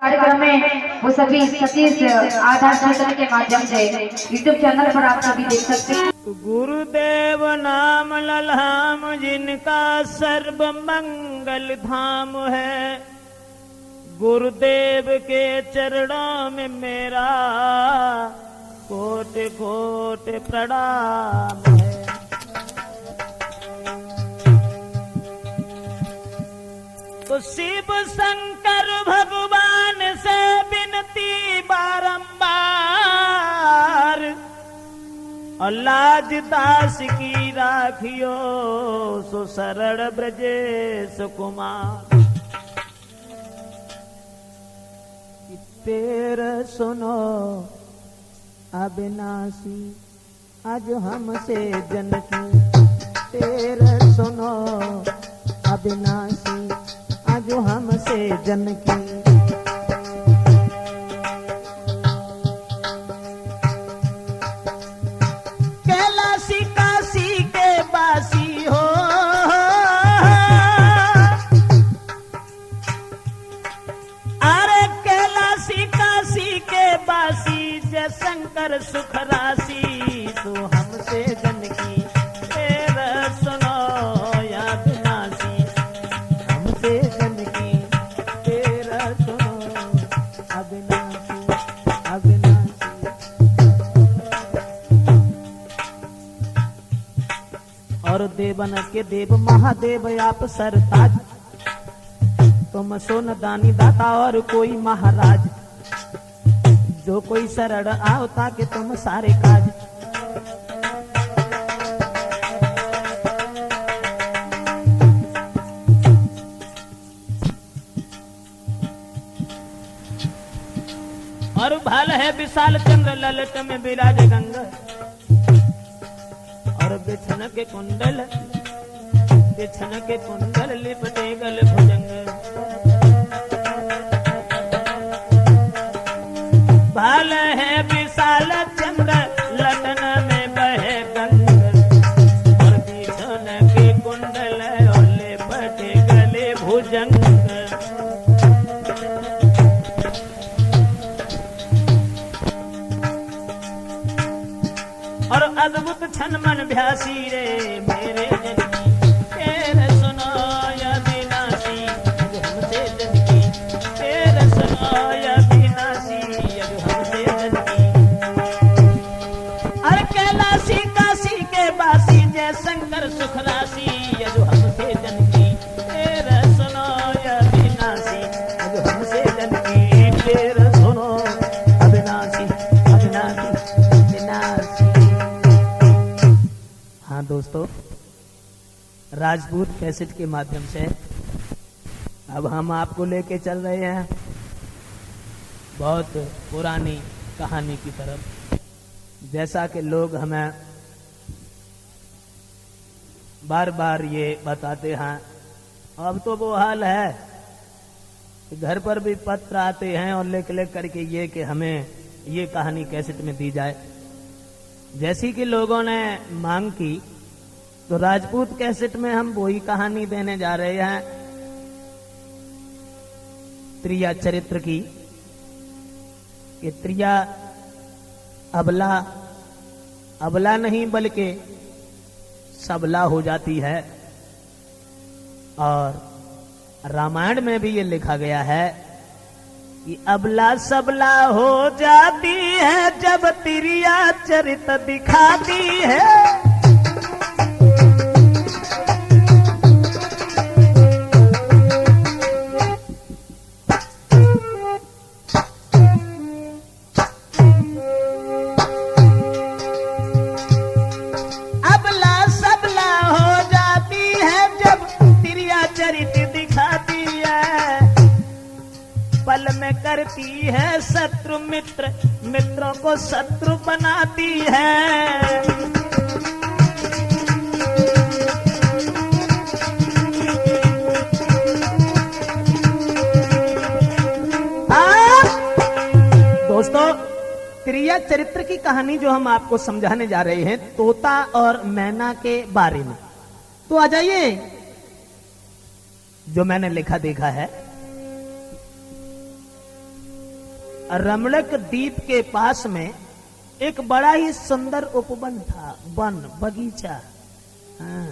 कार्यक्रम में वो सभी सतीश आधार क्षेत्र के माध्यम से यूट्यूब चैनल पर आप सभी देख सकते हैं। गुरुदेव नाम ललहाम जिनका सर्व मंगल धाम है, गुरुदेव के चरणों में मेरा कोटि कोटि प्रणाम है। तो शिव शंकर भगवान से विनती बारंबार, और लाज दास की राखियो सो शरण ब्रजेश कुमार। तेरा सुनो अविनाशी आज हमसे जनकी, तेरा सुनो अविनाशी आज हमसे जनकी। कैलाशी काशी के बासी हो, अरे कैलाशी काशी के बासी जय शंकर सुख राशि, तो हमसे जनकी तेरा सुनो या विनाशी हमसे जनकी, तेरा सुनो अविनाशी अविनाशी। और देवन के देव महादेव आप सरताज, तुम सोन दानी दाता और कोई महाराज, जो कोई शरण आओ ताकि तुम सारे काज। और भाल है विशाल चंद्र ललट में विराज गंगा, और बिछन के कुंडल लिपटे गल भुजंग। भाल है विशाल चंद्र लटन में बहे गंगा, और बिछन के कुंडल और लिपटे गले भुजंग। और अद्भुत छन मन भ्यासी रे मेरे जनकी, तेरे सुनो या विनाशी आज हमसे जनकी, तेरे सुनो या विनाशी आज हमसे जनकी। अरे कैलाशी काशी के बासी जय शंकर सुख राशि आज हमसे जनकी, तेरे सुनो या विनाशी आज हमसे जनकी, तेरे सुनो अविनाशी अविनाशी विनाशी। हाँ दोस्तों, राजपूत कैसेट के माध्यम से अब हम आपको लेके चल रहे हैं बहुत पुरानी कहानी की तरफ। जैसा कि लोग हमें बार बार ये बताते हैं, अब तो वो हाल है कि घर पर भी पत्र आते हैं और लिख करके ये कि हमें ये कहानी कैसेट में दी जाए। जैसी कि लोगों ने मांग की, तो राजपूत कैसेट में हम वही कहानी देने जा रहे हैं त्रिया चरित्र की। कि त्रिया अबला नहीं बल्कि सबला हो जाती है, और रामायण में भी ये लिखा गया है कि अबला सबला हो जाती है जब त्रिया चरित दिखाती है। अबला सबला हो जाती है जब त्रिया चरित दिखाती है, पल में करती है शत्रु मित्र, मित्रों को शत्रु बनाती है। दोस्तों, त्रिया चरित्र की कहानी जो हम आपको समझाने जा रहे हैं तोता और मैना के बारे में, तो आ जाइए जो मैंने लिखा देखा है। रमणक द्वीप के पास में एक बड़ा ही सुंदर उपवन था, वन बगीचा। हाँ।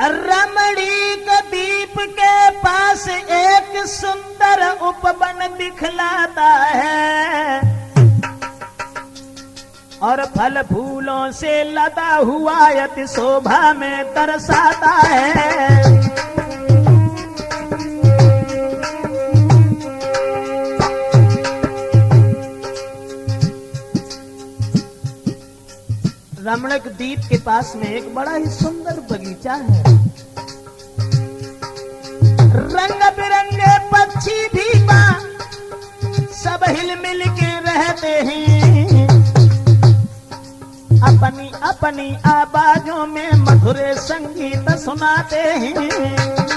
रमणीक द्वीप के पास एक सुंदर उपवन दिखलाता है और फल फूलों से लदा हुआ अति शोभा में तरसाता है। रमणक द्वीप के पास में एक बड़ा ही सुंदर बगीचा है। रंग बिरंगे पक्षी भी सब हिल मिल के रहते हैं, अपनी अपनी आवाजों में मधुर संगीत सुनाते हैं।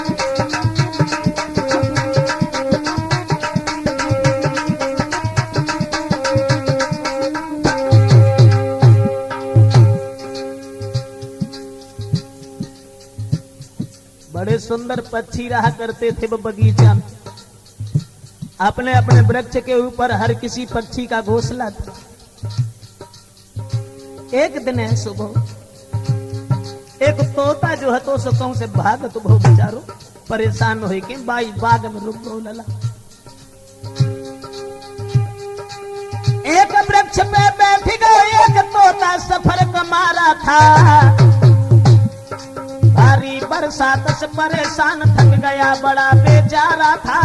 बड़े सुंदर पक्षी रहा करते थे वो बगीचा में। अपने अपने वृक्ष के ऊपर हर किसी पक्षी का घोंसला था। एक दिन है सुबह, एक तोता जो है तो सुखों से भागत बहु बेचारो परेशान हो के बाई बाग में रुक गो लला। एक वृक्ष पे बैठ गए, एक तोता सफर कमारा था। भारी बरसात से परेशान थक गया, बड़ा बेचारा था।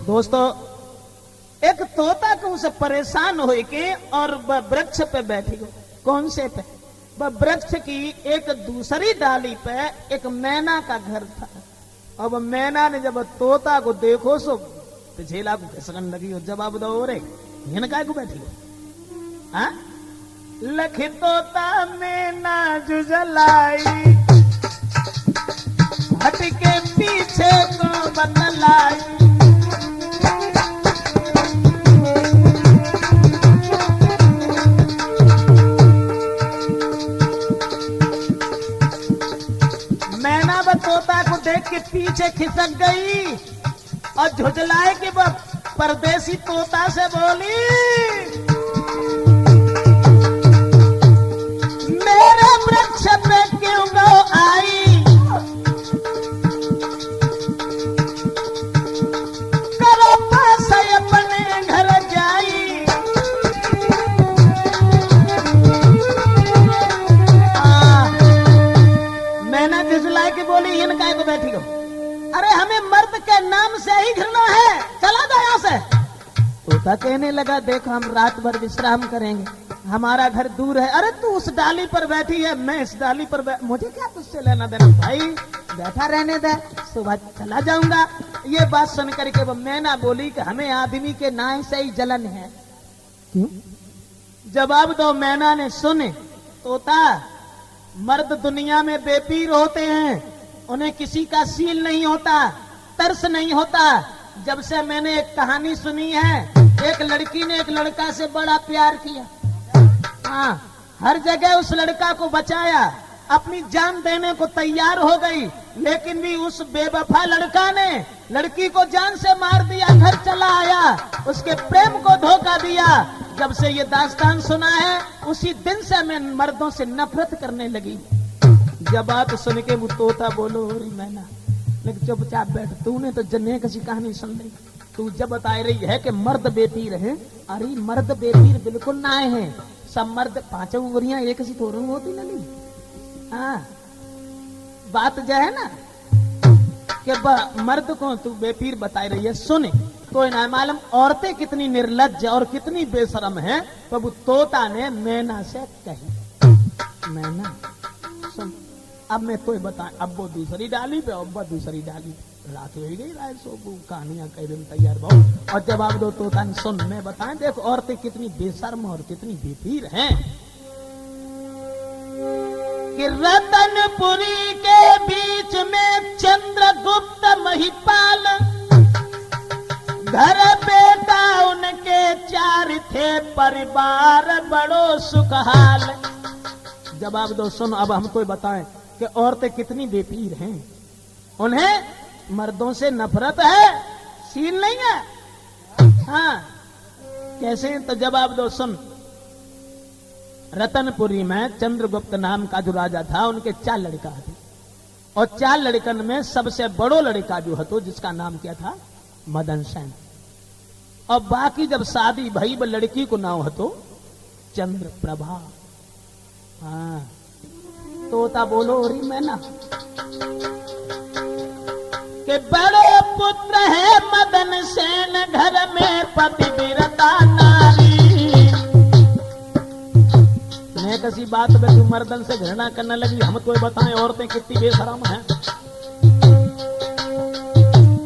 दोस्तों, एक तोता को उसे परेशान हो के और वृक्ष पे बैठी गो। कौन से पे? वृक्ष की एक दूसरी डाली पे एक मैना का घर था। अब मैना ने जब तोता को देखो सो झेला को खिसकन लगी और जवाब दो रे हिनका को बैठी हो। हाँ? लख तोता मैना जुजलाई, हट के पीछे को बदलाई। मैना व तोता को देख के पीछे खिसक गई और झुझलाए कि वो परदेसी तोता से बोली, मेरे वृक्ष पे क्यों गो आई, करो पास अपने घर जाई। मैंने झुझलाए कि बोली इनका को बैठी गो, अरे हमें मर्द के नाम से ही घृणा है, चला दो यहाँ से। तोता कहने लगा, देखो हम रात भर विश्राम करेंगे, हमारा घर दूर है। अरे तू उस डाली पर बैठी है, मैं इस डाली पर मुझे क्या तुझसे लेना देना भाई, बैठा रहने दे, सुबह चला जाऊंगा। ये बात सुन करके वो मैना बोली कि हमें आदमी के नाम से ही जलन है। क्यों? जवाब दो मैना ने। सुने तोता, मर्द दुनिया में बेपीर होते हैं, उन्हें किसी का सील नहीं होता, तरस नहीं होता। जब से मैंने एक कहानी सुनी है, एक लड़की ने एक लड़का से बड़ा प्यार किया। हाँ, हर जगह उस लड़का को बचाया, अपनी जान देने को तैयार हो गई, लेकिन भी उस बेवफा लड़का ने लड़की को जान से मार दिया, घर चला आया, उसके प्रेम को धोखा दिया। जब से ये दास्तान सुना है, उसी दिन से मैं मर्दों से नफरत करने लगी। जब बात सुन के वो तोता बोलो, मैना लेकिन चुपचाप बैठ, तूने तो जन्ने किसी कहानी सुन ली। तू जब बता रही है कि मर्द बेपीर है, अरे मर्द बेपीर बिल्कुल ना है। सब मर्द पांचों उंगलियां एक सी थोड़ी होती नहीं। हाँ, बात जो है ना कि मर्द को तू बेपीर बता रही है, सुने कोई ना मालूम औरतें कितनी निर्लज्ज और कितनी बेशरम है। तो तोता ने मैना से कही, मैना सुन, अब मैं तो बता, अब वो दूसरी डाली पे, अब वो दूसरी डाली पे रात हो गई, रात सो कहानियां कह दिन तैयार बहु। और जवाब दो तोता ने, सुन मैं बताएं, देखो औरतें कितनी बेशर्म और कितनी बेपीर हैं कि रतनपुरी के बीच में चंद्रगुप्त महिपाल, घर बेटा उनके 4 थे, परिवार बड़ो सुखहाल। जवाब दो, सुन अब हमको बताएं कि औरतें कितनी बेपीर हैं। उन्हें मर्दों से नफरत है, सीन नहीं है। हाँ कैसे? तो जवाब दो, सुन। रतनपुरी में चंद्रगुप्त नाम का जो राजा था, उनके 4 लड़का थे, और 4 लड़कन में सबसे बड़ो लड़का जो हतो, जिसका नाम क्या था? मदन सेन। और बाकी जब शादी भई वो लड़की को नाम हतो चंद्र प्रभा। हाँ तोता बोलो री मैना के बड़े पुत्र है मदन सेन, घर में पतिव्रता नारी। मैं किसी बात पे तू मर्दन से घृणा करने लगी, हम तो बताएं औरतें कितनी बेशरम हैं।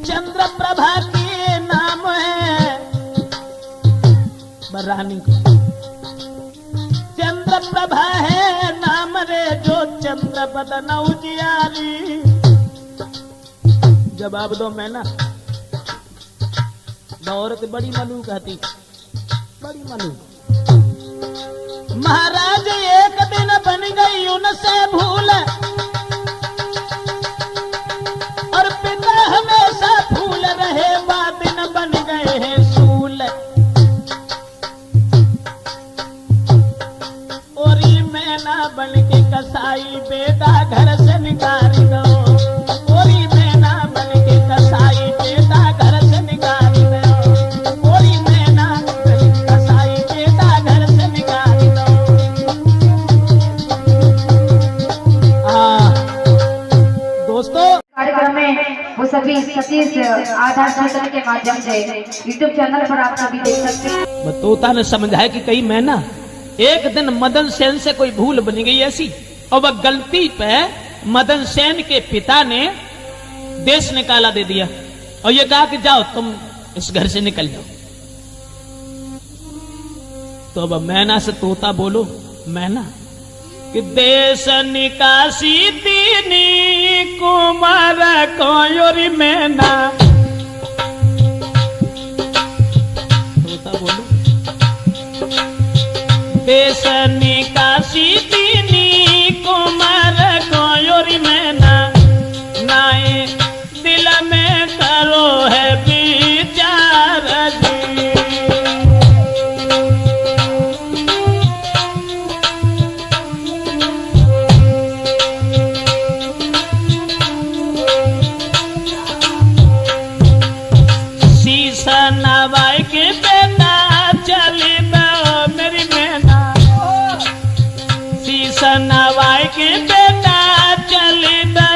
चंद्र प्रभा के नाम है रानी को, चंद्र प्रभा है नाम रे, जो चंद्र बदन उजियारी। जवाब दो मैना। औरत बड़ी मलूक कहती, बड़ी मलूक। महाराज एक दिन बन गई उनसे भूल, और पिता हमेशा फूल रहे, दिन बन गए हैं सूल। ओरी मैना बन के कसाई, बेटा घर से निकाल दो। ओरी मैना बन के कसाई, बेटा घर से निकाल दो। ओरी मैना बन के कसाई, बेटा घर से निकाल दो। दोस्तों कार्यक्रम में वो सभी सतीश आधार क्षेत्र के माध्यम से यूट्यूब चैनल पर आप सभी देख सकते हैं। तोता ने समझाया कि कहीं मैं ना एक दिन मदन सेन से कोई भूल बन गई ऐसी, और वह गलती पे मदन सेन के पिता ने देश निकाला दे दिया, और ये कहा कि जाओ तुम इस घर से निकल जाओ। तो अब मैना से तोता बोलो, मैना कि देश निकासी तीनी कुमार कोयोरी मैना। तोता बोलो, देश निकासी तीनी कुमार कोयोरी मैना, नाए दिल में करो है विचार जी। नवाई के बेटा चली दो मेरी मैना, शीशा नवाई के बेटा चली दो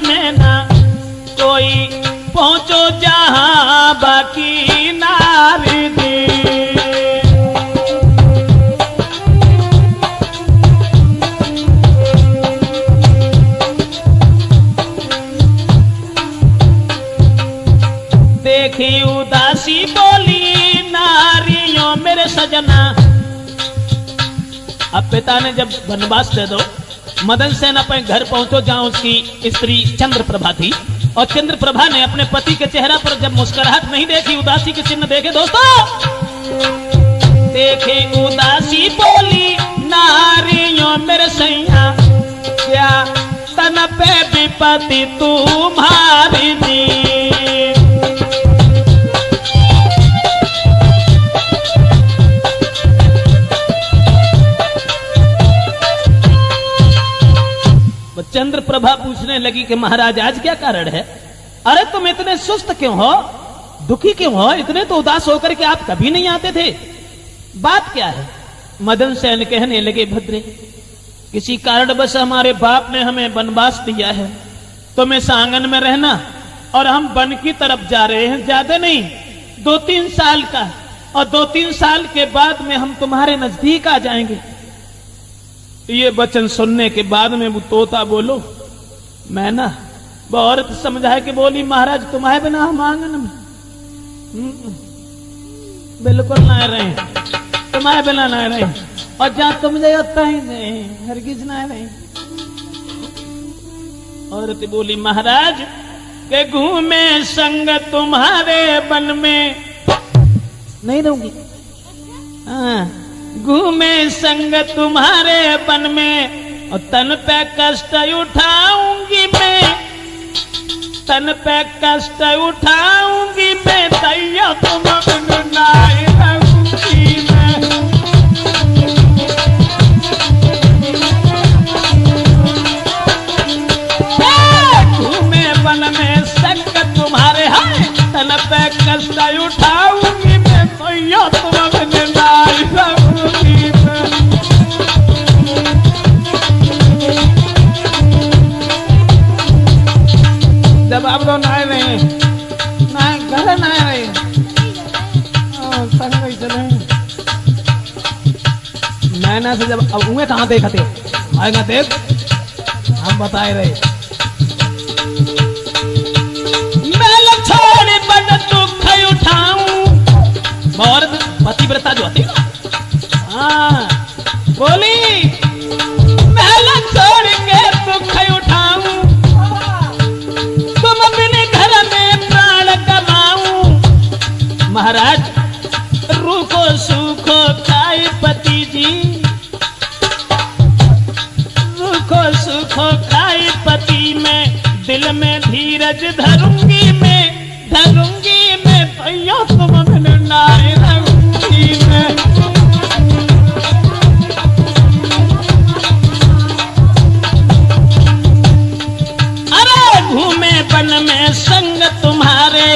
मैना, कोई पहुंचो जहां बाकी नारी दी। देखी उदासी बोली नारियों मेरे सजना। अब पिता ने जब वनवास दे दो, मदन सेन अपने घर पहुंचो जहां उसकी स्त्री चंद्र प्रभा थी, और चंद्र प्रभा ने अपने पति के चेहरा पर जब मुस्कुराहट नहीं देखी, उदासी के चिन्ह देखे दोस्तों, देखे उदासी बोली नारियों मेरे सैया, क्या तन पे विपत्ति तुम्हारी दी। चंद्र प्रभा पूछने लगी कि महाराज आज क्या कारण है? अरे तुम इतने सुस्त क्यों हो, दुखी क्यों हो, इतने तो उदास होकर के आप कभी नहीं आते थे, बात क्या है? मदन सेन कहने लगे, भद्रे किसी कारणवश हमारे बाप ने हमें वनवास दिया है, तुम इस आंगन में रहना, और हम वन की तरफ जा रहे हैं, ज्यादा नहीं 2-3 साल का, और 2-3 साल के बाद में हम तुम्हारे नजदीक आ जाएंगे। ये वचन सुनने के बाद में वो तोता बोलो, मैं ना वो औरत समझा के बोली, महाराज तुम्हारे बिना हम आंगन में बिल्कुल ना रहे, तुम्हारे बिना ना रहे, और जहां तुम जाता ही नहीं, हरगिज ना रहे। औरत बोली, महाराज के घूमे संग तुम्हारे वन में नहीं रहूंगी। हाँ घूमे संग तुम्हारे बन में और तन पे कष्ट उठाऊंगी मैं, तन पे कष्ट उठाऊंगी मैं, तैया तुम नाई रहूंगी मैं। घूमे वन में संग तुम्हारे है, तन पे कष्ट उठाऊंगी मैं, तैया तुम नाई रहूंगी मैं। जब आप लोग नहाए रहे नहाए घर नहाए रहे संग ही चले नैना से जब अब उन्हें कहाँ देखते आएगा देख हम बताए रहे मैं छोड़ बन दुख उठाऊं और पतिव्रता जो होती हाँ बोली मैं छोड़ के दुख उठाऊं महाराज रूखो सूखो खाए पति जी, रूखो सूखो खाए पति में, दिल में धीरज धरूंगी मैं, धरूंगी मैं, भैया तुम नाई रहूंगी मैं। अरे घूमे वन में संग तुम्हारे,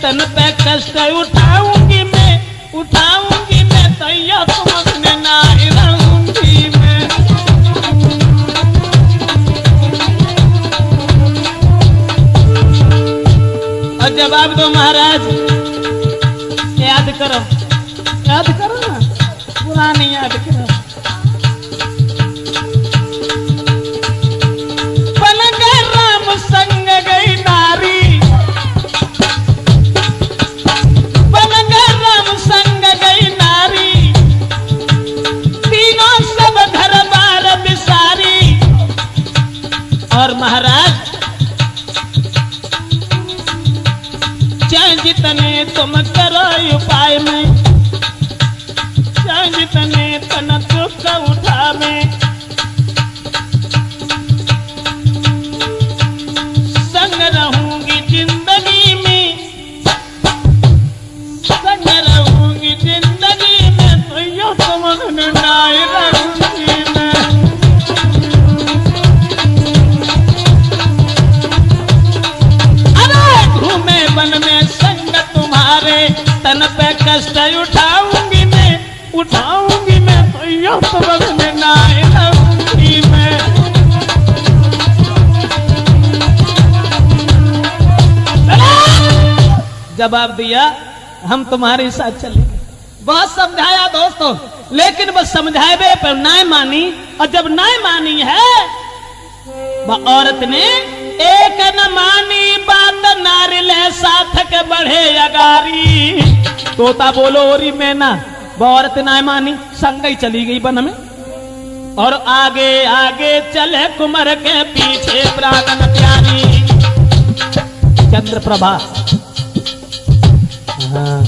तन पे कष्ट उठाऊंगी मैं, उठाऊंगी मैं, तैया तुम अपने नाई रहूंगी मैं। और जवाब दो महाराज, याद करो ना, पुरानी याद करो। बन गए राम संग गई नारी, और महाराज चाहे जितने तुम करो उपाय में, चाहे जितने तन दुख उठा में, संग रहूंगी जिंदगी में, संग रहूंगी जिंदगी में, तो यो तुम नाई रहूंगी मैं। वन में संग तुम्हारे, तन पे कष्ट उठाऊंगी मैं, उठाऊंगी मैं, तो यो तुम नाई रहूंगी मैं। जवाब दिया हम तुम्हारे साथ चलेंगे। बहुत समझाया दोस्तों, लेकिन बस समझाए पर नाई मानी, और जब नाई मानी है वह औरत ने एक न मानी बात, नारी ले साथक बढ़े अगारी। तोता बोलो ओरी में ना, वो औरत ना मानी, संग ही चली गई वन में, और आगे आगे चले कुमार के पीछे प्राणन प्यारी। चंद्रप्रभा हाँ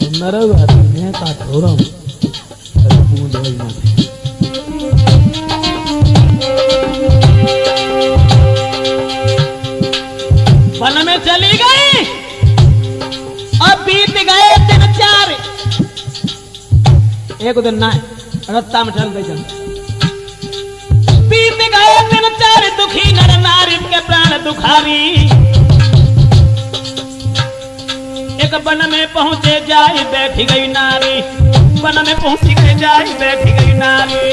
मैं काठोरम वन में चली गई। अब बीत गए 3-4, एक दिन ना रत्ता में चल गई। बीत गए 3-4, दुखी नर नारी के प्राण दुखारी। एक वन में पहुंचे जाए बैठी गई नारी, वन में पहुंची गई जाए बैठी गई नारी।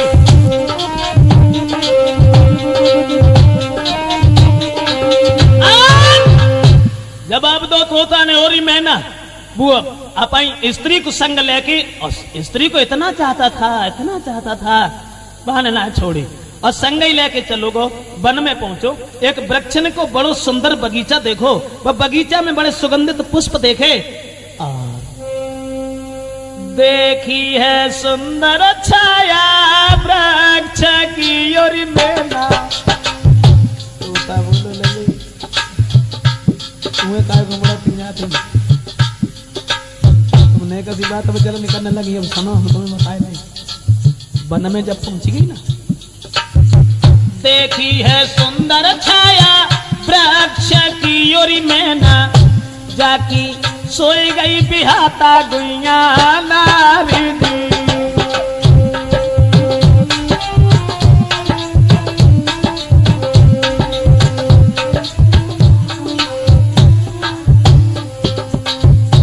जवाब दो तोता ने ओरी मैना, वो अपनी स्त्री को संग लेके, और स्त्री को इतना चाहता था बहाने ना छोड़ी, और संग ही लेके चलोगो। वन में पहुंचो, एक वृक्ष ने को बड़ो सुंदर बगीचा देखो, वह बगीचा में बड़े सुगंधित पुष्प देखे, और देखी है सुंदर छाया वृक्ष की ओरी मैना। तोता बोलो लगे तुम्हें काय घुमड़ा पीना तुमने कैसी बात अब चल निकलने लगी। अब सुनो हम तुम्हें बताए नहीं, वन में जब पहुंच गई ना, देखी है सुंदर छाया वृक्ष की ओरी मैना, जाकी सोई गई बिहाता गुइया नारी दी।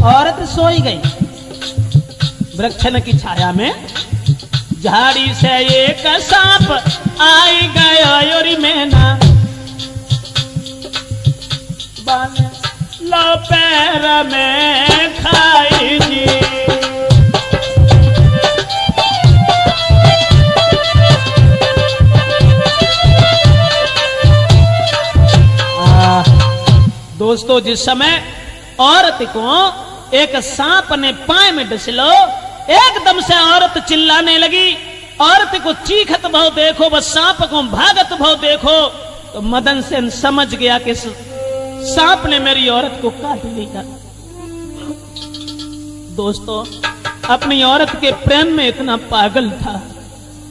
औरत सोई गई वृक्षन की छाया में, झाड़ी से एक सांप आई गया योरी मैना, बाल लो पैर में खाई जी। दोस्तों, जिस समय औरत को एक सांप ने पाए में डसलो, एकदम से औरत चिल्लाने लगी। औरत को चीखत भाव देखो, बस सांप को भागत भाव देखो, तो मदन सेन समझ गया कि सांप ने मेरी औरत को काट लिया। दोस्तों, अपनी औरत के प्रेम में इतना पागल था,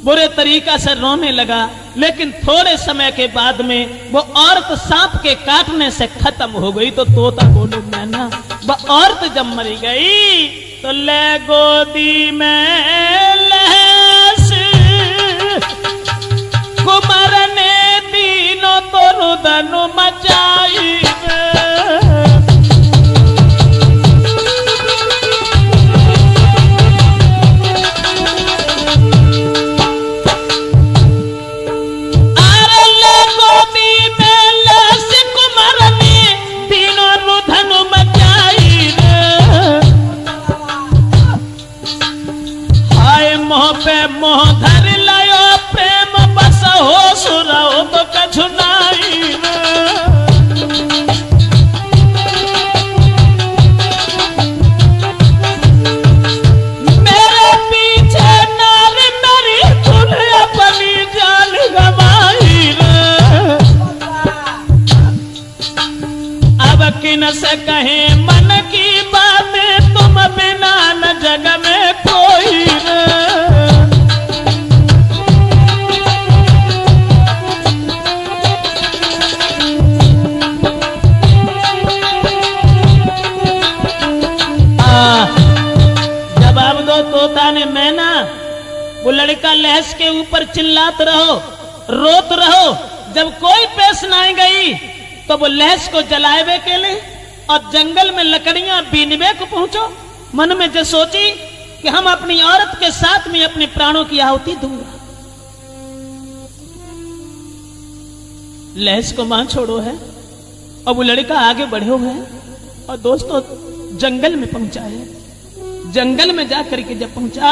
बुरे तरीका से रोने लगा। लेकिन थोड़े समय के बाद में वो औरत सांप के काटने से खत्म हो गई। तो तोता बोले, मैना वो औरत जब मरी गई तो ले गोदी में लहस, कुमार ने तीनों तो रुदन मचाई। मोह धर लायो प्रेम बस हो सुराओ तो कछु नाई। मेरे पीछे नारी मेरी तुल अपनी जान गवाई। अब किन से कहे मन की बातें, तुम बिना न जग में कोई। जवाब दो तोता ने, मैना वो लड़का लहस के ऊपर चिल्लात रहो, रोत रहो, जब कोई पेश ना गई तो वो लहस को जलावे के लिए और जंगल में लकड़ियां बीनवे को पहुंचो। मन में जो सोची कि हम अपनी औरत के साथ में अपने प्राणों की आहुति दूंगा। लहस को मां छोड़ो है और वो लड़का आगे बढ़े हुए हैं और दोस्तों जंगल में पहुंचा है। जंगल में जाकर के जब पहुंचा,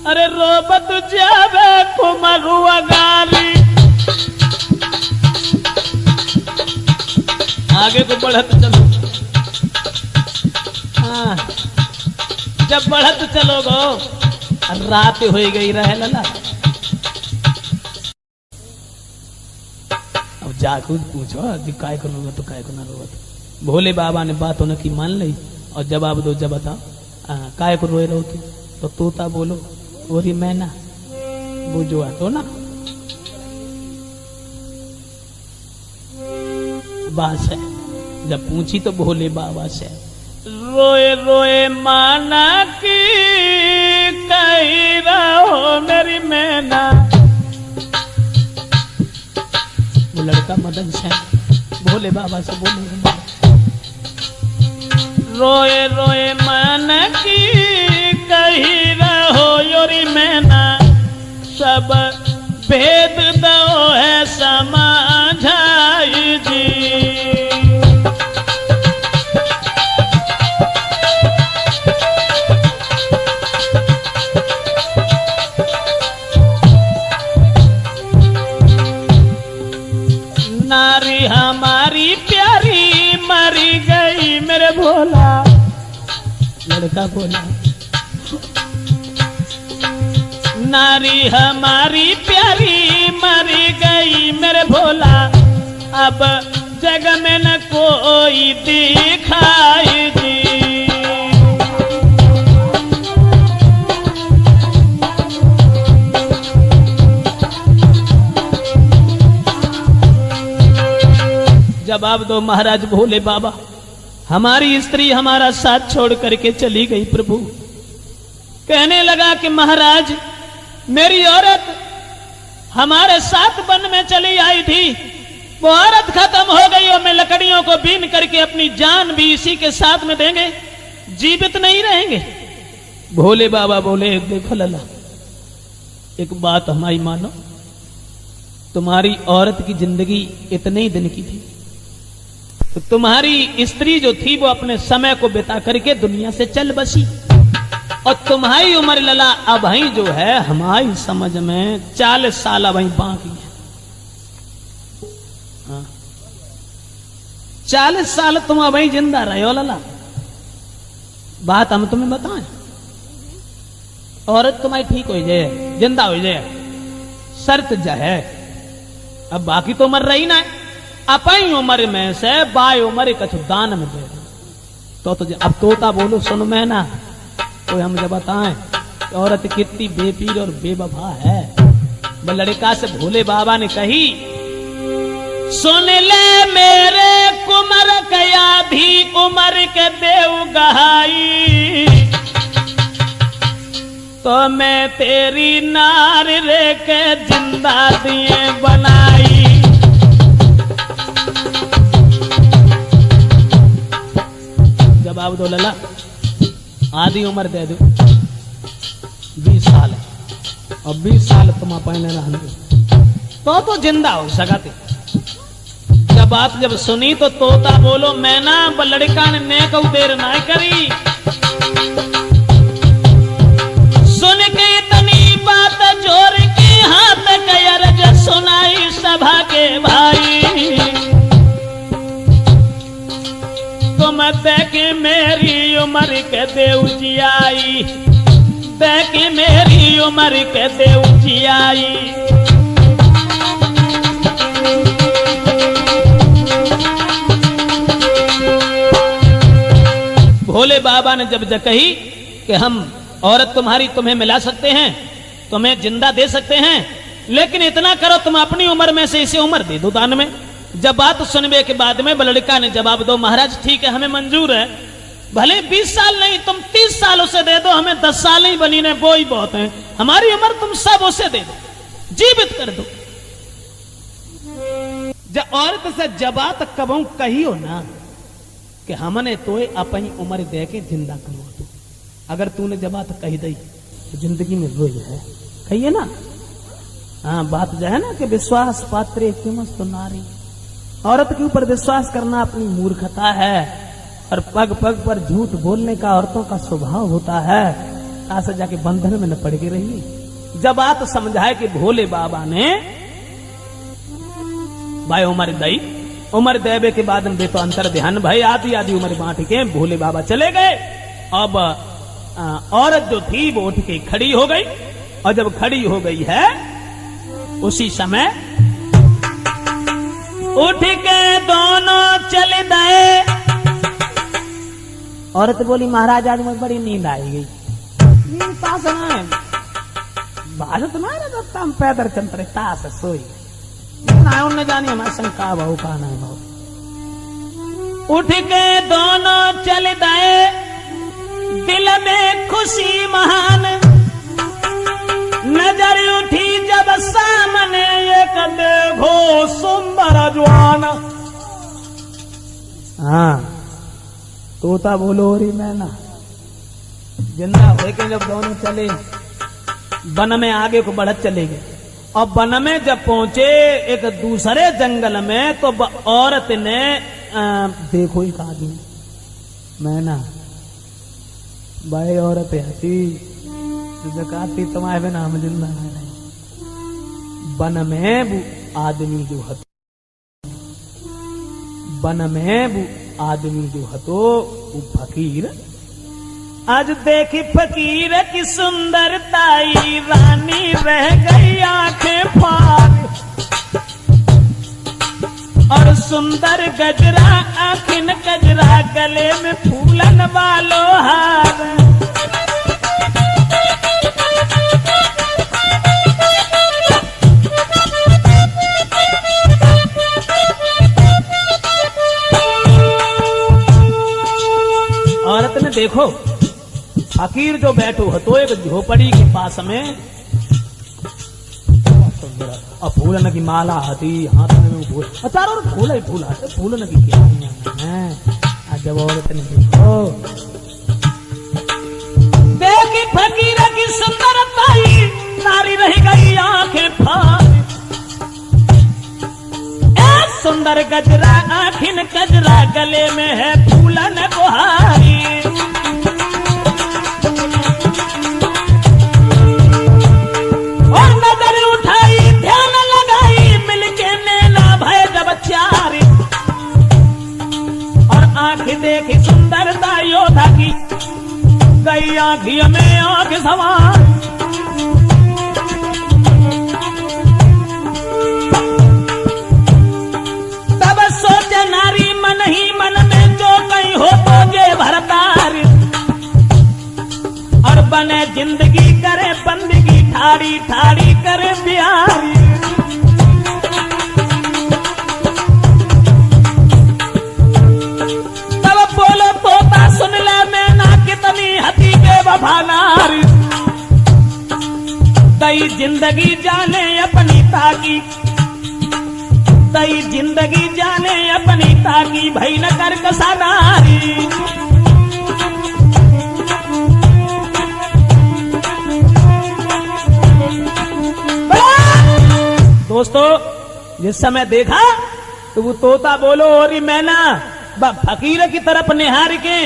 अरे रोबत जावे कुमरुआ गाली, आगे को बढ़त चलो। हाँ, जब बढ़त चलोगो रात हो गई रहे लला। अब जाकर पूछो काय को रोवत तो काय को ना रोवत। भोले बाबा ने बात होने की मान ली और जवाब दो, जब बताओ काय को रोए रहो तो तोता बोलो, वही मैना वो जो तो ना बात है। जब पूछी तो भोले बाबा से, रोए रोए माना की कही रहो मेरी मैना। वो लड़का मदन से भोले बाबा से बोले, रोए रोए मन की कही रहो योरी मैना, सब भेद दो है समझाई जी। नारी हमारी प्यारी मरी गई मेरे भोला। लड़का बोला, नारी हमारी प्यारी मरी गई मेरे भोला, अब जग में न कोई दिखाई दी। जवाब दो महाराज भोले बाबा, हमारी स्त्री हमारा साथ छोड़ करके चली गई प्रभु। कहने लगा कि महाराज मेरी औरत हमारे साथ वन में चली आई थी, वो औरत खत्म हो गई और मैं लकड़ियों को बीन करके अपनी जान भी इसी के साथ में देंगे, जीवित नहीं रहेंगे। भोले बाबा बोले देखो लला, एक बात हमारी मानो, तुम्हारी औरत की जिंदगी इतने ही दिन की थी, तो तुम्हारी स्त्री जो थी वो अपने समय को बिता करके दुनिया से चल बसी, और तुम्हारी उम्र लला अब ही जो है हमारी समझ में 40 साल अब ही बाकी है। 40 साल तुम अब ही जिंदा रहे हो लला। बात हम तुम्हें बताएं, औरत तुम्हारी ठीक हो जाए, जिंदा हो जाए, शर्त जो है अब बाकी तो मर रही ना, अपनी उम्र में से बाई उम्र कछु दान में दे तो अब तोता बोलो सुन मैं ना, कोई हम जब बताएं औरत कितनी बेपीर और बेवफा है। वो लड़का से भोले बाबा ने कही, सुन ले मेरे कुमर कया भी उमर के देव गहाई, तो मैं तेरी नार रे के जिंदा दिए बनाई। जवाब दो लला, आधी उम्र दे दो, 20 साल, और 20 साल तुम अपने रहने तो जिंदा हो सकाते। जब बात जब सुनी तो तोता बोलो मैं ना, लड़का ने कहू देर ना करी, सुन के इतनी बात जोर के हाथ कयरज सुनाई सभा के भाई, तुम देखे मेरी उम्र के देव जी आई, देखे मेरी उम्र के देव जी आई। भोले बाबा ने जब कही कि हम औरत तुम्हारी तुम्हें मिला सकते हैं, तुम्हें जिंदा दे सकते हैं, लेकिन इतना करो तुम अपनी उम्र में से इसे उम्र दे दो दान में। जब बात सुनने के बाद में लड़का ने जवाब दो महाराज ठीक है हमें मंजूर है, भले 20 साल नहीं तुम 30 साल उसे दे दो, हमें 10 साल नहीं बनी ने वो ही बहुत है, हमारी उम्र तुम सब उसे दे दो, जीवित कर दो। जब औरत से जबात कबू कही हो ना कि हमने तो अपनी उम्र दे के जिंदा करो, तो अगर तूने जबात कही दी तो जिंदगी में रोज है कहिए ना। हाँ बात जो है ना कि विश्वास पात्रे किमस्तु नारी, औरत के ऊपर विश्वास करना अपनी मूर्खता है, और पग पग पर झूठ बोलने का औरतों का स्वभाव होता है, ऐसा जाके बंधन में न पड़ के रही। जब बात समझाए कि भोले बाबा ने भाई उम्र दई, उम्र देवे के बाद में तो अंतर ध्यान भाई आधी आधी उम्र बांट के भोले बाबा चले गए। अब औरत जो थी वो उठ के खड़ी हो गई, और जब खड़ी हो गई है उसी समय उठ के दोनों चले गए। औरत बोली महाराज आज मुझे बड़ी नींद आई गई, नींद पास है भारत में हम पैदल चल रहे ताश सोई ना, उन्हें जानी हमारा शंका भाव का ना भाव। उठ के दोनों चले गए, दिल में खुशी महान, नजर उठी जब सामने एक देखो सुंदर जवान। हाँ तोता बोलो री मैना, जिंदा हो के जब दोनों चले वन में आगे को बढ़त चले गए, और वन में जब पहुंचे एक दूसरे जंगल में तो औरत ने देखो एक आदमी मैना भाई औरत हसी जकाती तुम्हारे बिना हम जिंदा नहीं। वन में वो आदमी जो हतो, वन में वो आदमी जो हतो वो फकीर, आज देखी फकीर की सुंदरताई, रानी रह गई आंखें फाड़, और सुंदर गजरा आखिन गजरा, गले में फूलन वालो हार। देखो फकीर जो बैठो हो तो एक झोपड़ी के पास में और फूलन की माला हती हाथ में फूल चारों ओर फूल ही फूल आते फूलन की क्या है। जब औरत ने देखो देखी फकीर की सुंदरता ही नारी रह गई आंखें फाड़ सुंदर गजरा आखिन गजरा गले में है फूलन बुहारी और नजर उठाई ध्यान लगाई मिलके नैना भय जब चारी और आंख देखी सुंदरता योद्धा की गई आंखियों में आंख सवार नारी मन ही मन में जो कहीं हो तो ये भरतार और बने जिंदगी करे बंदगी ठाड़ी ठाड़ी करे बिहारी तब बोलो तोता सुन ले मैं ना कितनी हती के वफा नारी कई जिंदगी जाने अपनी ताकी तई जिंदगी जाने अपनी ताकी भई न कर कसा नारी दोस्तों जिस समय देखा तो वो तोता बोलो और मैना फकीर की तरफ निहार के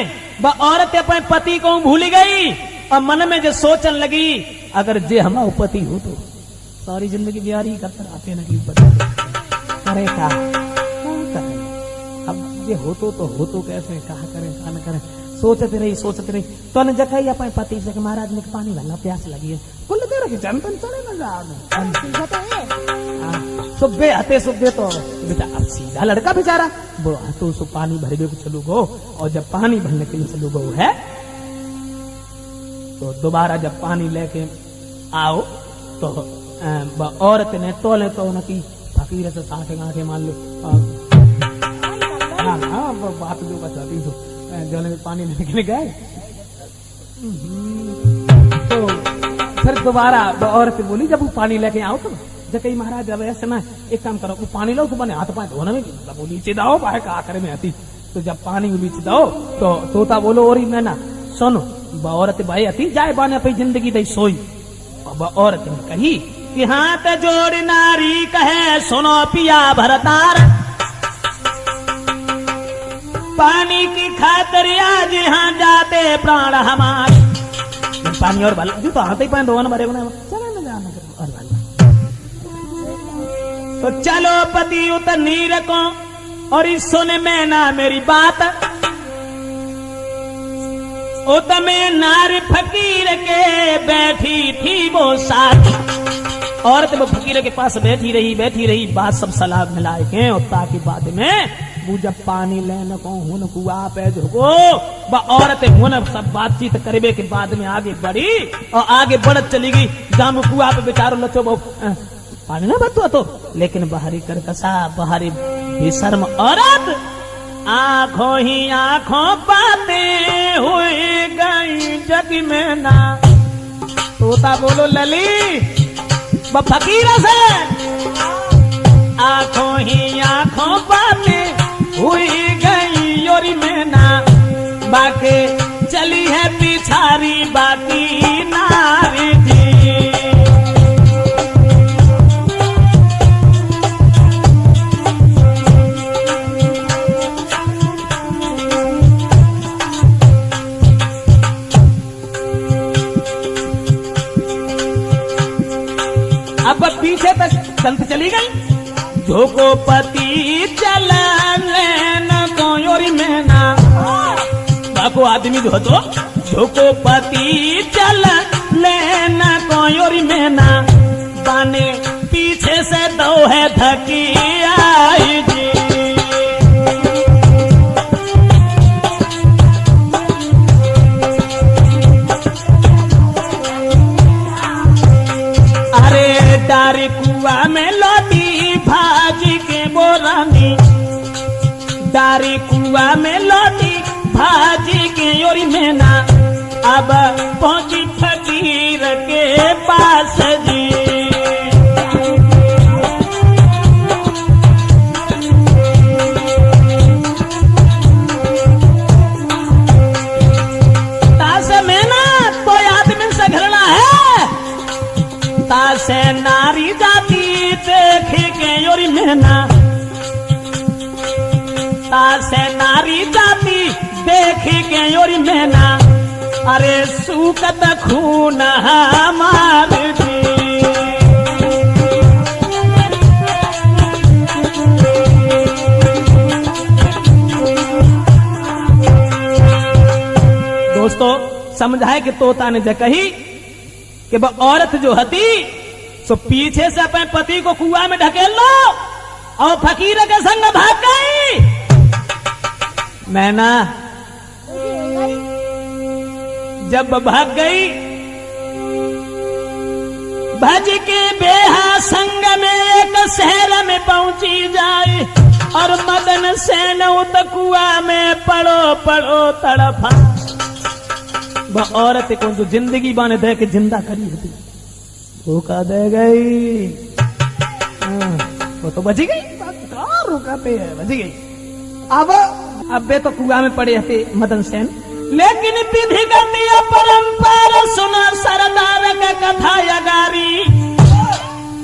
औरत अपने पति को भूल गई और मन में जो सोचन लगी अगर जे हमारा पति हो तो सारी जिंदगी बिहारी करते आते न पति करे क्या करे अब ये हो तो कैसे कहा करें कहा न करें सोचते रही तो न जखाई अपने पति से महाराज ने पानी वाला प्यास लगी है कुल दे रखी जनतन चले न जा सुबह आते सुबह तो बेटा अब सीधा लड़का बेचारा वो तो सो पानी भरने को चलू गो और जब पानी भरने के लिए चलू गो है तो दोबारा जब पानी लेके आओ तो औरत ने तोले तो न की फकीर से आंखें मान लो हाँ बात जो बताती तो जल में पानी लेने गए तो फिर दोबारा औरत बोली जब वो पानी लेके आओ तो जब महाराज जब ऐसे ना एक काम करो वो पानी लो तो बने हाथ पाए धोने में वो नीचे दाओ पाए का आखिर में आती तो जब पानी नीचे दाओ तो तोता बोलो और मैं ना सुनो औरत भाई आती जाए बाने अपनी जिंदगी दई सोई औरत ने कही कि हाथ जोड़ नारी कहे सुनो पिया भरतार पानी की खातिर आज यहाँ जाते प्राण हमारे पानी और भला तो हाथ ही पाए धोन भरे बना चलो न जाना और भला तो चलो पति उतर नीर को और इस सुन में ना मेरी बात उत में नार फकीर के बैठी थी वो साथ औरत वो फकीर के पास बैठी रही बात सब सलाह मिलाए के और ताकि बाद में वो जब पानी लेने को हुन कुआ पे झुको औरत हुन सब बातचीत करबे के बाद में आगे बढ़ी और आगे बढ़त चली गई जाम कुआ पे बेचारो लचो पानी ना बतो तो लेकिन बाहरी करकसा बाहरी बेशर्म औरत आंखों ही आंखों बातें हुई गई जग में ना तोता बोलो लली फकीर से आंखों ही आंखों बातें हुई गई और में ना बाकी चली है पिछारी बाकी नारी जी अब पीछे तक चलती चली गई झोको पति चलन कोयोरी में ना बाको आदमी जो तो झोको पति चलन कोयोरी में ना बाने पीछे से दो है धकी आई जी डारी कुआ में लौटी भाजी के बोरानी डारी कुआ में लौटी भाजी के और मैना अब पहुंची फकीर के पास जी। से नारी जाती देखे के योरी मैना, तासे नारी जाती देखे के योरी मैना, अरे सूकत खून हमार जी। दोस्तों समझाए कि तोता ने जो कही कि वह औरत जो हती तो पीछे से अपने पति को कुआं में ढकेल लो और फकीर के संग भाग गई। मैना जब भाग गई भज के बेहा संग में एक शहर में पहुंची जाए और मदन सेन उत कुआं में पड़ो पड़ो तड़फा। वह औरत को जो जिंदगी बाने दे के जिंदा करी होती धोखा दे गई। वो तो बची गई, रुकाते हैं बची गई। अब वे तो कुआं में पड़े थे मदन सेन, लेकिन विधि गति परंपरा सुना सरदार का कथा यगारी।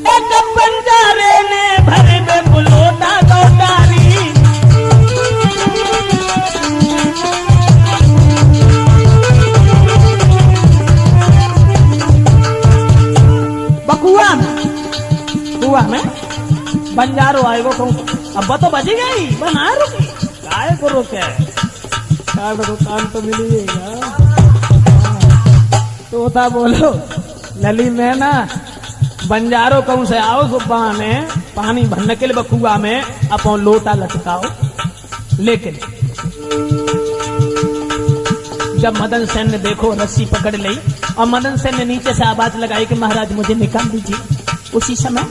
एक बंजारे ने भरे में बुलोटा गौटारी। कुआं में बंजारो आएगो कहूँ अब तो बची गई बना रुकी काय को रोके दुकान तो मिलेगा। तोता बोलो लली में ना बंजारो कहूँ से आओ सुबह में पानी भरने के लिए कुआं में अपन लोटा लटकाओ। लेकिन जब मदन सेन ने देखो रस्सी पकड़ ली और मदन सेन ने नीचे से आवाज लगाई कि महाराज मुझे निकाल दीजिए। उसी समय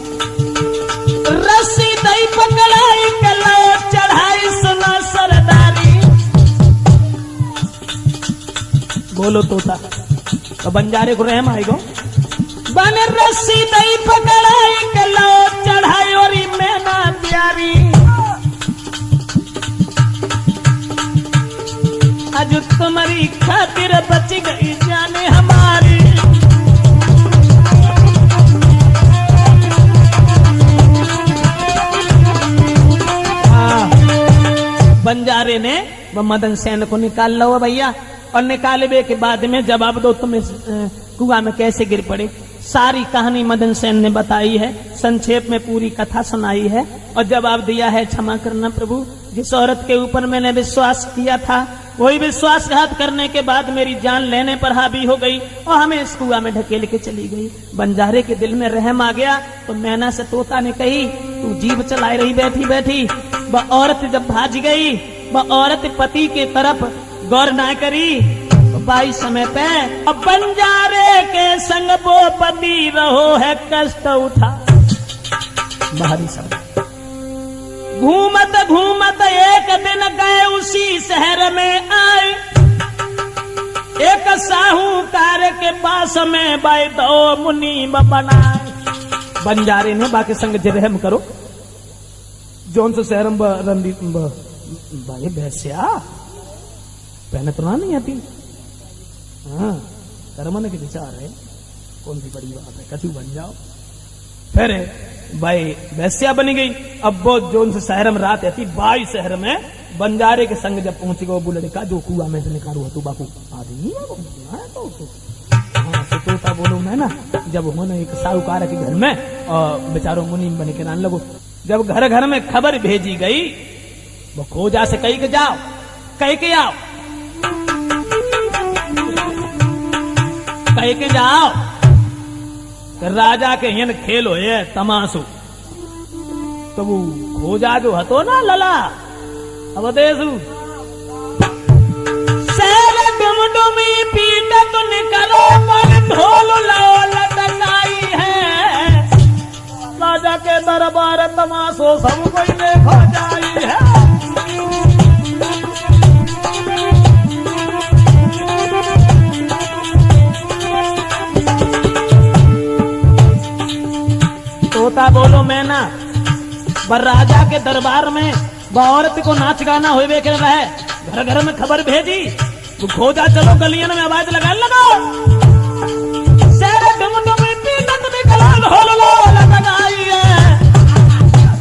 रस्सी दई पकड़ाई कलो चढ़ाई सुना सरदारी। बोलो तोता तो बंजारे को रहम आएगो। बने रस्सी दई पकड़ाई कलो चढ़ाई और मैना प्यारी। आज तुम्हारी खातिर बच गई जाने हमारी। बंजारे ने वह मदन सेन को निकाल लो भैया, और निकालने के बाद में जवाब दो तुम्हें कुआं में कैसे गिर पड़े। सारी कहानी मदन सेन ने बताई है, संक्षेप में पूरी कथा सुनाई है और जवाब दिया है। क्षमा करना प्रभु, जिस औरत के ऊपर मैंने विश्वास किया था वही विश्वासघात करने के बाद मेरी जान लेने पर हावी हो गई और हमें इस कुआं में ढकेल के चली गई। बंजारे के दिल में रहम आ गया तो मैना से तोता ने कही तू जीभ चलाई रही बैठी बैठी। वह औरत जब भाज गई, वह औरत पति के तरफ गौर ना करी। बाई समय पे अब बंजारे के संग वो पति रहो है कष्ट उठा। बाहरी समय घूमत घूमत एक दिन गए उसी शहर में आए। एक साहूकार के पास में बाई दो मुनि बनाए। बंजारे ने बाकी संग रहम करो जोन से शहर भाई भैंसिया पहले तो नहीं आती। हाँ कर्मन के विचार है, कौन सी बड़ी बात है, कछु बन जाओ। फिर भाई वैश्या बनी गई। अब वो जोन से शहर में रात आती, बाई शहर में बंजारे के संग जब पहुंची गई, वो बोले लड़का जो कुआ में से निकालू तू बापू आदमी तो तोता बोलो मैं ना। जब उन्होंने एक साहूकार के घर में और बेचारों मुनि बने के नान लगो, जब घर घर में खबर भेजी गई, वो खोजा से कही के जाओ, कह के आओ, कह के जाओ राजा के हिन खेल हो तमाशू। तो वो खोजा जो हतो ना लला अब देसू शहर डुमडुमी पीट तो निकलो पर ढोल लो लटकाई है। राजा के दरबार तमाशो सब कोई देखो जाई है। तोता बोलो मैना। पर राजा के दरबार में औरत को नाच गाना हुए के रहे, घर घर में खबर भेजी, तो खोजा चलो गलियन में आवाज लगा लगो लगाई है।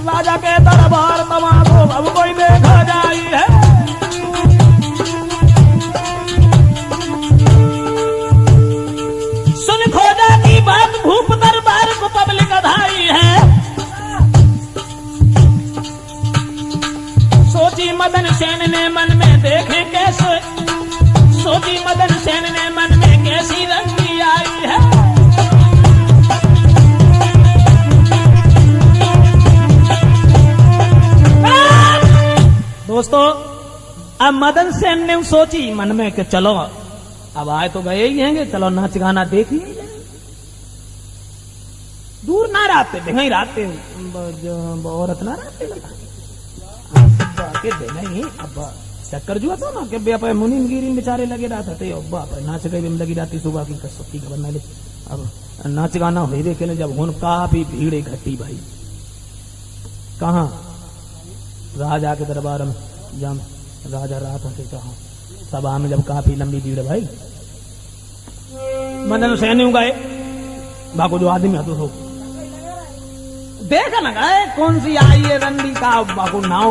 राजा के दरबार तमाशो अब कोई देखा जाई है। सुन खोजा की बात भूप दरबार को पब्लिक अधाई है। सोची मदन सेन ने मन में देखे कैसे, सोची मदन सेन ने मन में कैसी रंगी आई है। दोस्तों अब मदन सेन ने सोची मन में कि चलो अब आए तो गए ही हैं, चलो नाच गाना देख ही दूर ना रहते देखें राते औरत ना रहते के नहीं। अब चक्कर जुआ तो ना कि बे मुनीम गिरी बेचारे लगे रहते थे, अब्बा नाच गए लगी रहती सुबह की कसौती खबर ना ले। अब नाच गाना हो देखे न जब हुन काफी भीड़ इकट्ठी भाई, कहा राजा के दरबार में जब राजा रात होते कहा सभा में जब काफी लंबी भीड़ भाई, मदन सैन्य गए बाको जो आदमी हतो हो देखा ना गए कौन सी आई है रंडी का बाको नाव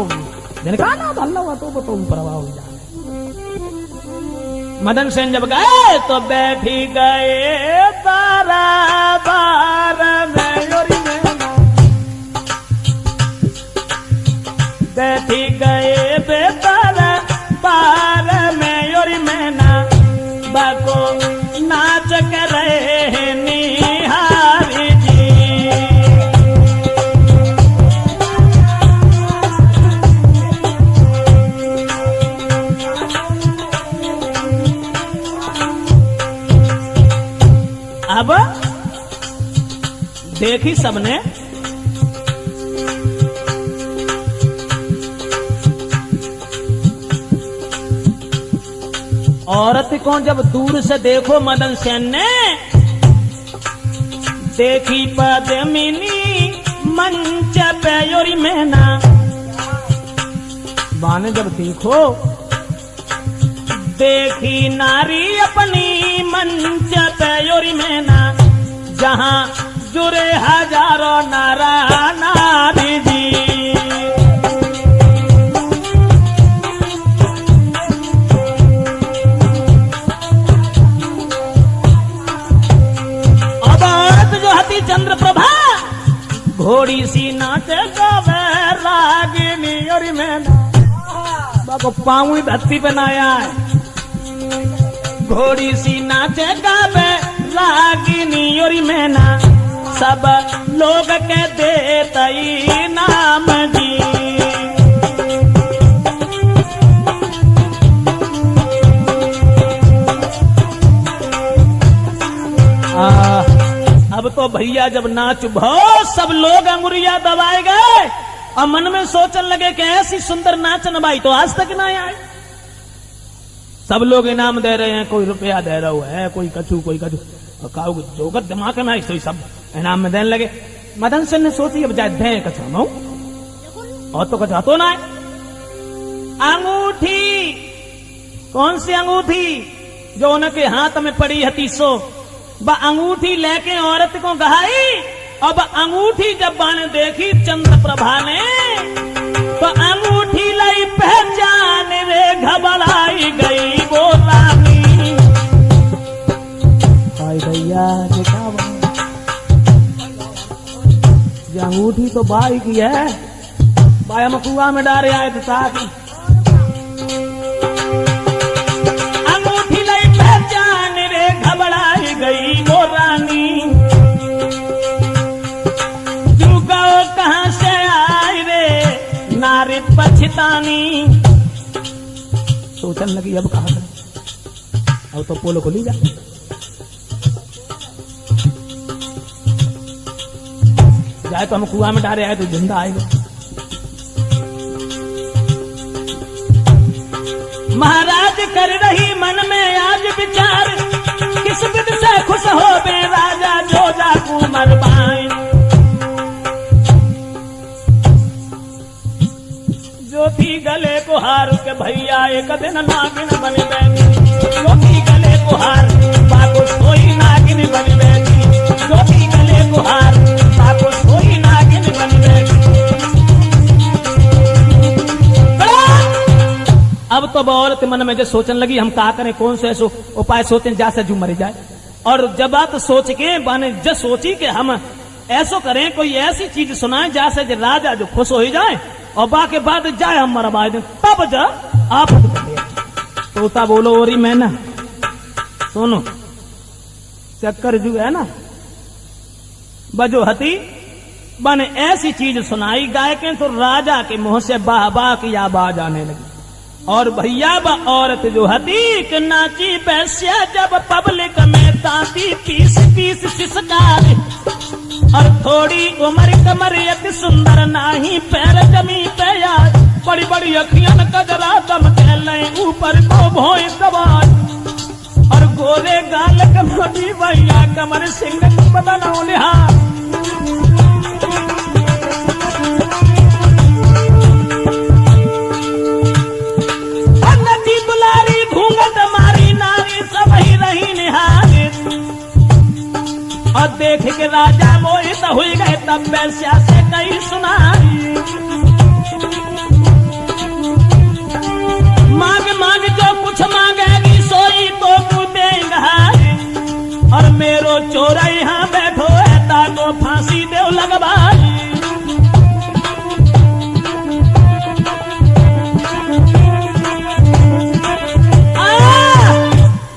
कहा ना भल्ला हुआ तो प्रभाव जाने। मदन सेन जब गए तो बैठी गए तारा बार बैठी गए बेतारा बार में योरी मैना बाको नाच कर रहे निहारी जी। अब देखी सबने औरत को जब दूर से देखो मदन सेन ने देखी पद्मिनी मंच पे योरी मैना बाने जब देखो देखी नारी अपनी मंच पे योरी मैना जहां जुरे हजारों नारा नारी जी। चंद्र प्रभा घोड़ी सी नाच गावे रागिनी और मैना बाको पाँव धरती पे नाया है। घोड़ी सी नाच गावे रागिनी और मैना सब लोग के देते नाम जी। अब तो भैया जब नाच बहुत सब लोग अंगुरिया दबाए गए और मन में सोचने लगे कि ऐसी सुंदर नाचन भाई तो आज तक ना आए। सब लोग इनाम दे रहे हैं, कोई रुपया दे रहा है, कोई कछु जोकर दिमाग में तो सब इनाम में देने लगे। मदन सेन ने सोची अब जाए दे कछु और तो कछु तो ना है। अंगूठी कौन सी अंगूठी जो उनके हाथ में पड़ी है 300 अंगूठी लेके औरत को गहाई। अब अंगूठी जब बाने देखी चंद्र प्रभा ने तो अंगूठी लाई पहचान रे घबराई गई वो रानी। भाई भैया ये अंगूठी तो बाई की है, बाया मकुआ में डारे आए थे साथ ही। अंगूठी लाई पहचान रे घबराई गई वो रानी। कहां से आई रे नारी पछतानी। सोचने लगी अब कहां करें, अब तो पोलो खुली जा। जाए तो हम कुआं में डाले आए तो जिंदा आएगा। महाराज कर रही मन में आज विचार किस विध से खुश हो बे राजा जोजा कुंवर बाई। गुथी गले को हार के भैया एक दिन नागिन बन बैठी, गुथी गले को हार बाको सोई नागिन बन बैठी, गुथी गले को हार बाको सोई नागिन बन बैठी। अब तो वो औरत मन में जो सोचने लगी हम का करें, कौन से ऐसो उपाय सोचें जा से जू मर जाए। और जब बात सोच के बाने जो सोची कि हम ऐसो करें, कोई ऐसी चीज सुनाए जा से राजा जो खुश हो जाए और बाके बाद जाए हम मरवा दें, तब जा आप तोता बोलो ओरी मैं ना सुनो चक्कर जो है ना बजो हती बने ऐसी चीज सुनाई गाय के तो राजा के मुंह से बाह बाह की आवाज आने लगी। और भैया ब औरत जो हतीक नाची बैस्या जब पब्लिक में ताती पीस पीस सिसकारी, और थोड़ी उम्र कमर अति सुंदर नाही पैर जमी पे यार, बड़ी बड़ी अखियन कजरा दम कहले ऊपर को भोए सवार, और गोरे गाल कमरी भैया कमर सिंह बदनो निहार। और देख के राजा मोहित हो गए तब वैश्या से कई सुनाई, मांग मांग जो कुछ मांगेगी सोई तो तू देगा, और मेरो चोरा यहाँ बैठो है ताको फांसी दे लगवाई।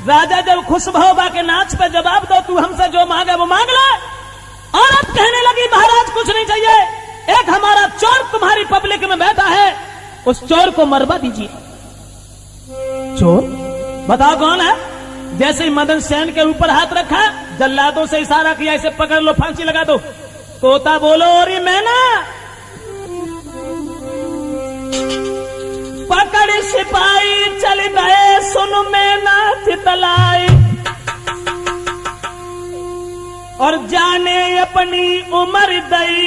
राजा जब खुश भोबा के नाच पे जवाब दो तू हमसे जो मांगे वो मांग ले। औरत कहने लगी महाराज कुछ नहीं चाहिए, एक हमारा चोर तुम्हारी पब्लिक में बैठा है, उस चोर को मरवा दीजिए। चोर बताओ कौन है? जैसे ही मदन सेन के ऊपर हाथ रखा, जल्लादों से इशारा किया इसे पकड़ लो फांसी लगा दो। तोता बोलो और मैं ना पकड़ सिपाही चल गए सुन में नाच तलाई, और जाने अपनी उम्र दई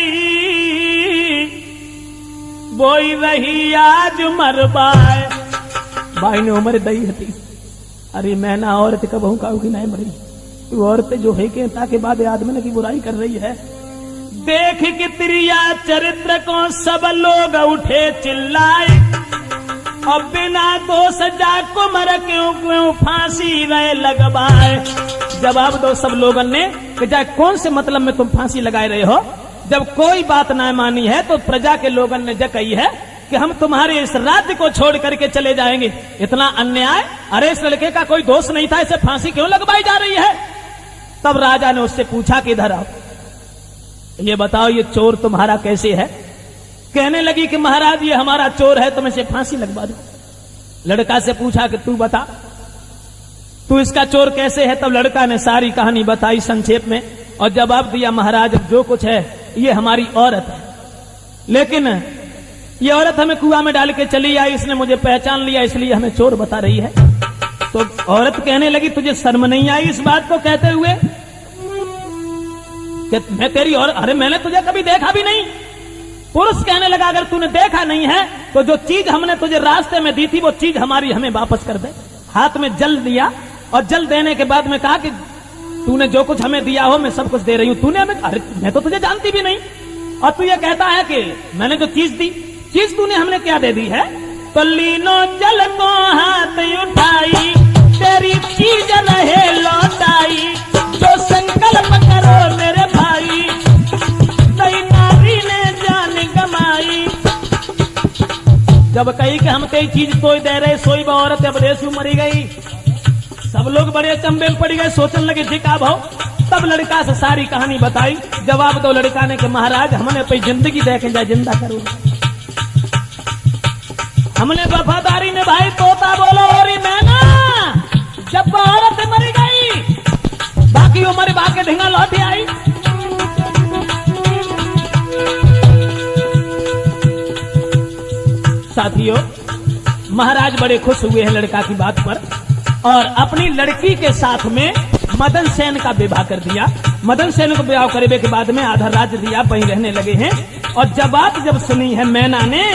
बोई रही आज मरबाए। भाई ने उम्र दई हती, अरे मैं ना औरत कबहू काऊ की नहीं मरी, तू औरत जो है के ताके बाद आदमी की बुराई कर रही है। देख कि त्रिया चरित्र को सब लोग उठे चिल्लाए, अब बिना दोष जाको मर क्यों क्यों फांसी रहे लगवाए। जवाब दो सब लोगों ने कि जाए कौन से मतलब में तुम फांसी लगाए रहे हो, जब कोई बात ना मानी है तो प्रजा के लोगों ने जो कही है कि हम तुम्हारे इस राज्य को छोड़ करके चले जाएंगे। इतना अन्याय, अरे इस लड़के का कोई दोष नहीं था, इसे फांसी क्यों लगवाई जा रही है। तब राजा ने उससे पूछा कि इधर आओ, ये बताओ ये चोर तुम्हारा कैसे है। कहने लगी कि महाराज ये हमारा चोर है, तुम इसे फांसी लगवा दो। लड़का से पूछा कि तू बता तू इसका चोर कैसे है। तब लड़का ने सारी कहानी बताई संक्षेप में और जवाब दिया महाराज जो कुछ है ये हमारी औरत है, लेकिन ये औरत हमें कुआं में डाल के चली आई, इसने मुझे पहचान लिया इसलिए हमें चोर बता रही है। तो औरत कहने लगी तुझे शर्म नहीं आई इस बात को कहते हुए कि मैं तेरी और अरे मैंने तुझे कभी देखा भी नहीं। पुरुष कहने लगा अगर तूने देखा नहीं है तो जो चीज हमने तुझे रास्ते में दी थी वो चीज हमारी हमें वापस कर दे। हाथ में जल दिया और जल देने के बाद में कहा कि तूने जो कुछ हमें दिया हो मैं सब कुछ दे रही हूं, तूने हमें, अरे मैं तो तुझे जानती भी नहीं और तू ये कहता है कि मैंने जो चीज दी, चीज तूने हमने क्या दे दी है। तो लीनो जल को हाथ उठाई तेरी चीज रहे लौटाई, जो संकल्प करो मेरे भाई नई नारी ने जान गमाई। जब कही कि हम तेरी चीज तो दे रहे सोई औरत अब रेसू मरी गई, सब लोग बड़े चंबे में पड़ गए, सोचने लगे जिका भाव। तब लड़का से सारी कहानी बताई। जवाब दो लड़का ने कि महाराज हमने अपनी जिंदगी देखे जाए जिंदा करो, हमने वफादारी ने भाई तोता बोलो और मैं ना जब औरत मरी गई बाकी उम्र बाकी ढींगा लौटी आई। साथियों महाराज बड़े खुश हुए हैं लड़का की बात पर और अपनी लड़की के साथ में मदन सेन का विवाह कर दिया। मदन सेन को विवाह करने के बाद में आधा राज्य दिया, वहीं रहने लगे हैं। और जब बात जब सुनी है मैना ने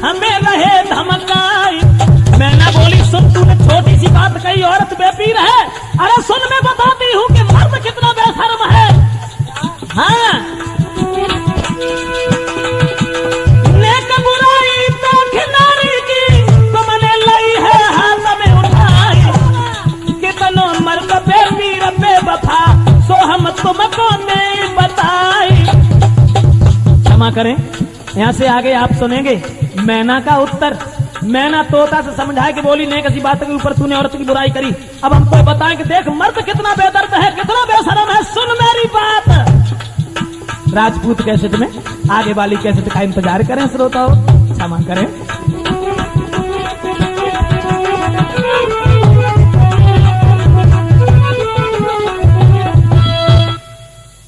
हमें रहे धमकाई। मैना बोली सुन, तूने छोटी सी बात कही, औरत बेपीर है। अरे सुन, मैं बताती हूँ कि मर्द कितना बेशर्म है। हाँ, नेक बुराई तो खिलाड़ी की तुमने लाई है हाथ में उठाई। कितनो मर्द बेपीर बेवफा सो हम तुमको नहीं बताई। क्षमा करें, यहाँ से आगे आप सुनेंगे मैना का उत्तर। मैना तोता से समझाए कि बोली नहीं किसी बात के ऊपर तूने औरत की बुराई करी। अब हमको बताएं कि देख मर्द कितना बेदर्द है, कितना बेशरम है, सुन मेरी बात। राजपूत कैसेट में आगे वाली कैसेट का इंतजार करें श्रोताओं, क्षमा करें।